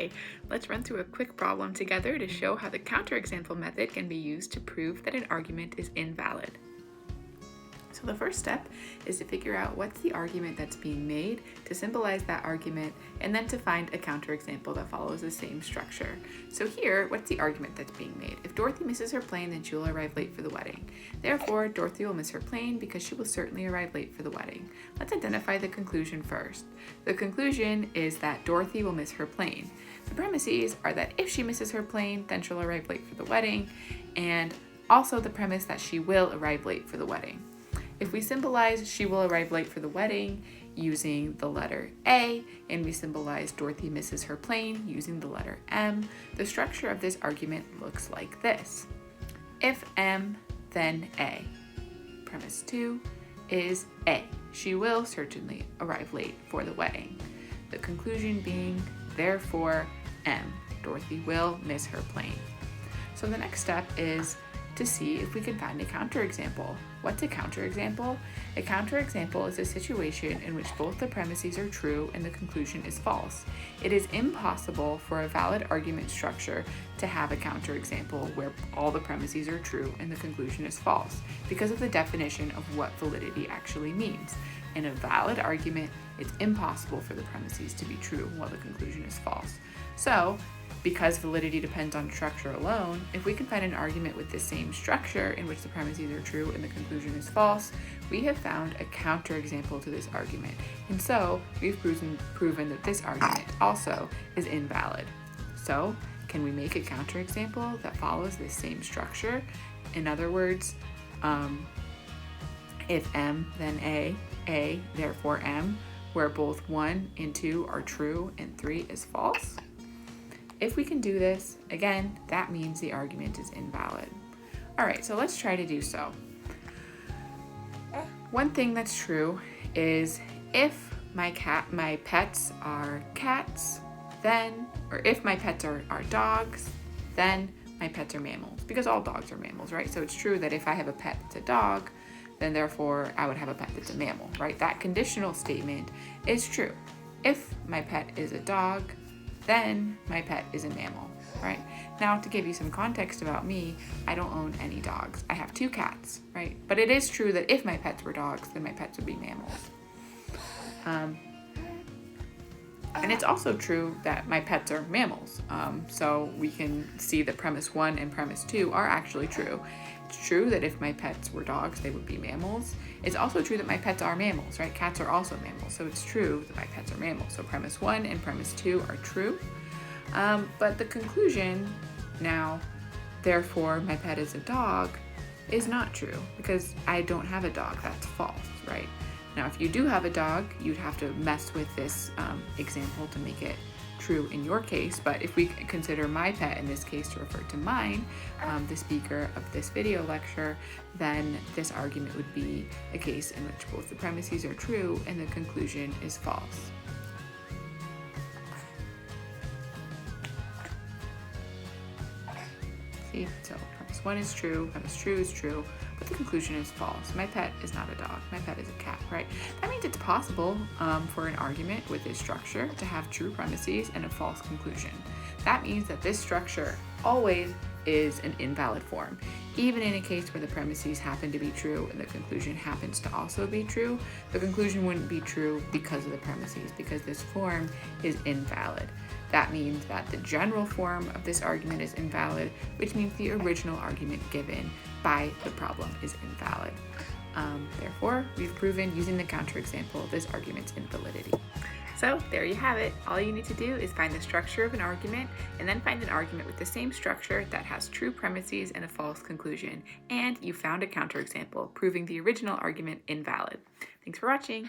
Okay, let's run through a quick problem together to show how the counterexample method can be used to prove that an argument is invalid. So the first step is to figure out what's the argument that's being made, to symbolize that argument, and then to find a counterexample that follows the same structure. So here, what's the argument that's being made? If Dorothy misses her plane, then she will arrive late for the wedding. Therefore, Dorothy will miss her plane because she will certainly arrive late for the wedding. Let's identify the conclusion first. The conclusion is that Dorothy will miss her plane. The premises are that if she misses her plane, then she'll arrive late for the wedding, and also the premise that she will arrive late for the wedding. If we symbolize she will arrive late for the wedding using the letter A, and we symbolize Dorothy misses her plane using the letter M, the structure of this argument looks like this. If M, then A. Premise 2 is A. She will certainly arrive late for the wedding. The conclusion being, therefore, M. Dorothy will miss her plane. So the next step is to see if we can find a counterexample. What's a counterexample? A counterexample is a situation in which both the premises are true and the conclusion is false. It is impossible for a valid argument structure to have a counterexample where all the premises are true and the conclusion is false, because of the definition of what validity actually means. In a valid argument, it's impossible for the premises to be true while the conclusion is false. So, because validity depends on structure alone, if we can find an argument with the same structure in which the premises are true and the conclusion is false, we have found a counterexample to this argument. And so, we've proven that this argument also is invalid. So, can we make a counterexample that follows this same structure? In other words, if M, then A, therefore M, where both 1 and 2 are true and 3 is false? If we can do this, again, that means the argument is invalid. All right, so let's try to do so. One thing that's true is if my pets are cats, then, or if my pets are dogs, then my pets are mammals, because all dogs are mammals, right? So it's true that if I have a pet that's a dog, then therefore I would have a pet that's a mammal, right? That conditional statement is true. If my pet is a dog, then my pet is a mammal, right? Now, to give you some context about me, I don't own any dogs. I have 2 cats, right? But it is true that if my pets were dogs, then my pets would be mammals. And it's also true that my pets are mammals. So we can see that premise 1 and premise 2 are actually true. It's true that if my pets were dogs, they would be mammals. It's also true that my pets are mammals, right? Cats are also mammals. So it's true that my pets are mammals. So premise 1 and premise 2 are true. But the conclusion now, therefore my pet is a dog, is not true because I don't have a dog. That's false, right? Now, if you do have a dog, you'd have to mess with this example to make it true in your case. But if we consider my pet in this case to refer to mine, the speaker of this video lecture, then this argument would be a case in which both the premises are true and the conclusion is false. See, so premise 1 is true, premise 2 is true, but the conclusion is false. My pet is not a dog, my pet is a cat, right? That means it's possible for an argument with this structure to have true premises and a false conclusion. That means that this structure always is an invalid form. Even in a case where the premises happen to be true and the conclusion happens to also be true, the conclusion wouldn't be true because of the premises, because this form is invalid. That means that the general form of this argument is invalid, which means the original argument given by the problem is invalid. Therefore, we've proven using the counterexample this argument's invalidity. So there you have it. All you need to do is find the structure of an argument and then find an argument with the same structure that has true premises and a false conclusion. And you found a counterexample, proving the original argument invalid. Thanks for watching.